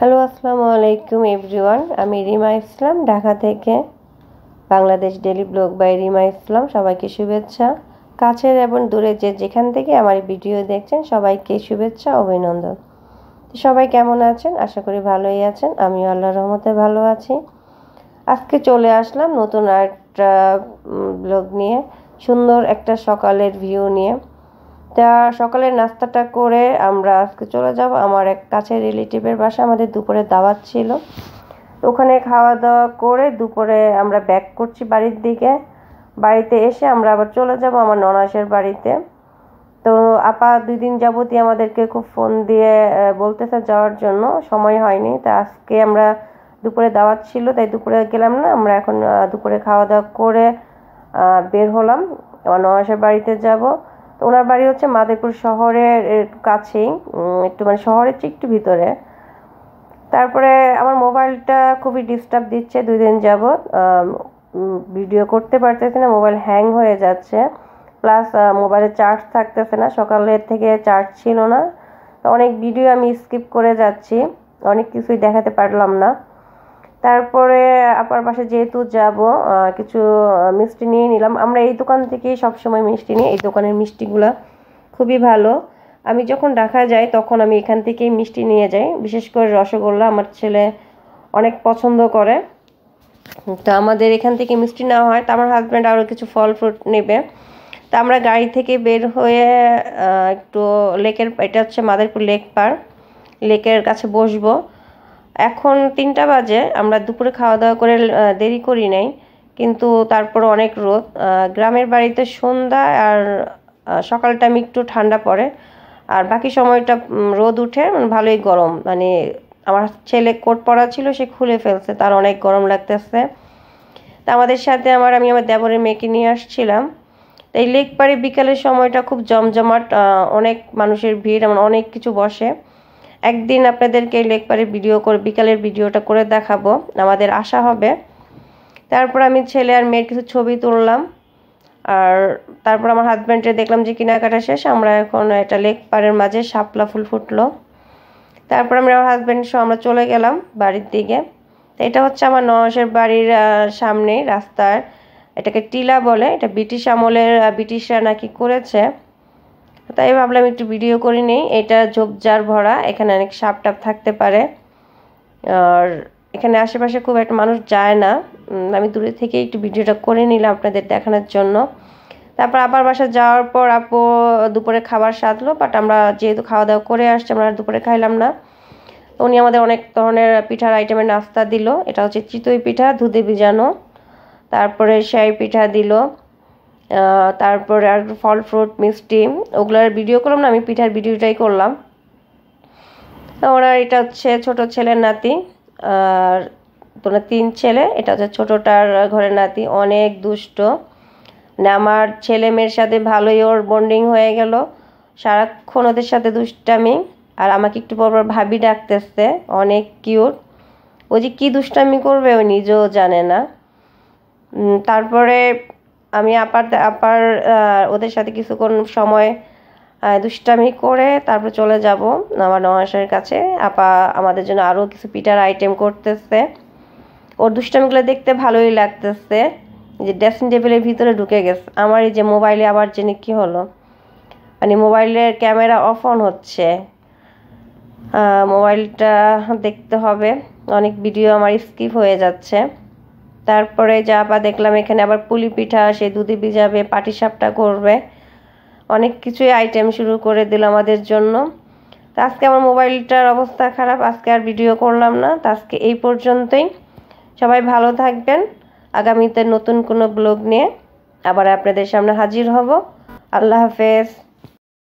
Hello, আসসালামু আলাইকুম everyone. আমি রিমা ইসলাম, ঢাকা থেকে। Bangladesh daily blog by Rima Islam. সবাইকে শুভেচ্ছা। কাছের এবং দূরে যেখান থেকে আমার ভিডিও দেখছেন সবাইকে শুভেচ্ছা, অভিনন্দন। সবাই কেমন আছেন? আশা করি ভালোই আছেন। আমিও আল্লাহর রহমতে ভালো আছি। আজকে চলে আসলাম নতুন একটা ব্লগ নিয়ে, সুন্দর একটা সকালের ভিউ নিয়ে। তা সকালের নাস্তাটা করে আমরা আজকে চলে যাব আমার এক কাছের রিলেটিভের বাসা। আমাদের দুপুরে দাওয়াত ছিল, ওখানে খাওয়া দাওয়া করে দুপুরে আমরা ব্যাক করছি বাড়ির দিকে। বাড়িতে এসে আমরা আবার চলে যাব আমার ননাসের বাড়িতে। তো আপা 2 দিন যাবতই আমাদেরকে খুব ফোন দিয়ে বলতেছে যাওয়ার জন্য, সময় হয়নি। তা আজকে আমরা দুপুরে দাওয়াত ছিল তাই দুপুরে গেলাম না। আমরা এখন দুপুরে খাওয়া দাওয়া করে বের হলাম, আমার ননাসের বাড়িতে যাব। তো ওনার বাড়ি হচ্ছে মাদারীপুর শহরের কাছেই, একটু মানে শহরের চেয়ে একটু ভিতরে। তারপরে আমার মোবাইলটা খুবই ডিস্টার্ব দিচ্ছে 2 দিন যাবৎ, ভিডিও করতে পারতেছি না, মোবাইল হ্যাং হয়ে যাচ্ছে। প্লাস মোবাইলে চার্জ থাকতেছে না, সকালের থেকে চার্জ ছিল না। তো অনেক ভিডিও আমি স্কিপ করে যাচ্ছি, অনেক কিছুই দেখাতে পারলাম না। তারপরে আপার পাশে যেহেতু যাব, কিছু মিষ্টি নিয়ে নিলাম। আমরা এই দোকান থেকেই সবসময় মিষ্টি নিই, এই দোকানের মিষ্টিগুলো খুবই ভালো। আমি যখন ঢাকা যাই তখন আমি এখান থেকেই মিষ্টি নিয়ে যাই, বিশেষ করে রসগোল্লা আমার ছেলে অনেক পছন্দ করে। তো আমাদের এখান থেকে মিষ্টি নেওয়া হয়। তো আমার হাজব্যান্ড আরও কিছু ফল ফ্রুট নেবে। তা আমরা গাড়ি থেকে বের হয়ে একটু এটা হচ্ছে মাদারীপুর লেকের কাছে বসবো। এখন 3টা বাজে, আমরা দুপুরে খাওয়া দাওয়া করে দেরি করি নাই, কিন্তু তারপর অনেক রোদ। গ্রামের বাড়িতে সন্ধ্যা আর সকাল টাইম একটু ঠান্ডা পড়ে, আর বাকি সময়টা রোদ উঠে, ভালোই গরম। মানে আমার ছেলে কোট পরা ছিল, সে খুলে ফেলছে, তার অনেক গরম লাগতেছে। তা আমাদের সাথে আমি আমার দেবরের মেয়েকে নিয়ে আসছিলাম। তো এই লেক পাড়ে বিকালের সময়টা খুব জমজমাট, অনেক মানুষের ভিড়, অনেক কিছু বসে। একদিন আপনাদেরকে লেক পাড়ে বিকালের ভিডিওটা করে দেখাবো, আমাদের আসা হবে। তারপর আমি ছেলে আর মেয়ের কিছু ছবি তুললাম, আর তারপর আমার হাজব্যান্ডের দেখলাম যে কেনাকাটা শেষ। আমরা এখন একটা লেক পাড়ের মাঝে শাপলা ফুল ফুটলো। তারপর আমার হাজব্যান্ড সহ আমরা চলে গেলাম বাড়ির দিকে। এটা হচ্ছে আমার ননাসের বাড়ির সামনেই রাস্তার, এটাকে টিলা বলে। এটা ব্রিটিশ আমলের, ব্রিটিশরা নাকি করেছে, তাই ভাবলাম একটু ভিডিও করে নিই। এটা ঝোপঝাড় ভরা, এখানে অনেক সাপ টাপ থাকতে পারে, আর এখানে আশেপাশে খুব একটা মানুষ যায় না। আমি দূরে থেকে একটু ভিডিওটা করে নিলাম আপনাদের দেখানোর জন্য। তারপর আবার বাসা যাওয়ার পর আপু দুপুরে খাবার সাধলো, বাট আমরা যেহেতু খাওয়া দাওয়া করে আসছি আমরা দুপুরে খাইলাম না। উনি আমাদের অনেক ধরনের পিঠার আইটেমের নাস্তা দিল। এটা হচ্ছে চিতই পিঠা, দুধে ভিজানো। তারপরে শাহী পিঠা দিল। তারপরে আর ফল ফ্রুট মিষ্টি, ওগুলোর ভিডিও করলাম না, আমি পিঠার ভিডিওটাই করলাম। ওনার এটা হচ্ছে ছোট ছেলের নাতি, আর তোরা 3 ছেলে। এটা হচ্ছে ছোটটার ঘরের নাতি, অনেক দুষ্ট। আমার ছেলে মেয়ের সাথে ভালোই ওর বন্ডিং হয়ে গেল, সারাক্ষণ ওদের সাথে দুষ্টামি। আর আমাকে একটু পর পর ভাবি ডাকতেছে, অনেক কিউট। ও যে কী দুষ্টামি করবে ও নিজেও জানে না। তারপরে আমি আপার ওদের সাথে কিছুক্ষণ সময় দুষ্টামি করে তারপর চলে যাব আমার ননাসের কাছে। আপা আমাদের জন্য আরও কিছু পিঠার আইটেম করতেছে। ওর দুষ্টামিগুলো দেখতে ভালোই লাগতেছে। যে ড্রেসিং টেবিলের ভিতরে ঢুকে গেছে। আমার এই যে মোবাইলে আবার জেনে কি হলো, মানে মোবাইলের ক্যামেরা অফ অন হচ্ছে, মোবাইলটা দেখতে হবে, অনেক ভিডিও আমার স্কিপ হয়ে যাচ্ছে। তারপরে যা আপা দেখলাম এখানে আবার পুলি পিঠা, সে দুধে ভিজাবে, পাটিসাপটা করবে, অনেক কিছুই আইটেম শুরু করে দিল আমাদের জন্য। তো আজকে আমার মোবাইলটার অবস্থা খারাপ, আজকে আর ভিডিও করলাম না। তো আজকে এই পর্যন্তই। সবাই ভালো থাকবেন। আগামীতে নতুন কোনো ব্লগ নিয়ে আবার আপনাদের সামনে হাজির হব। আল্লাহ হাফেজ।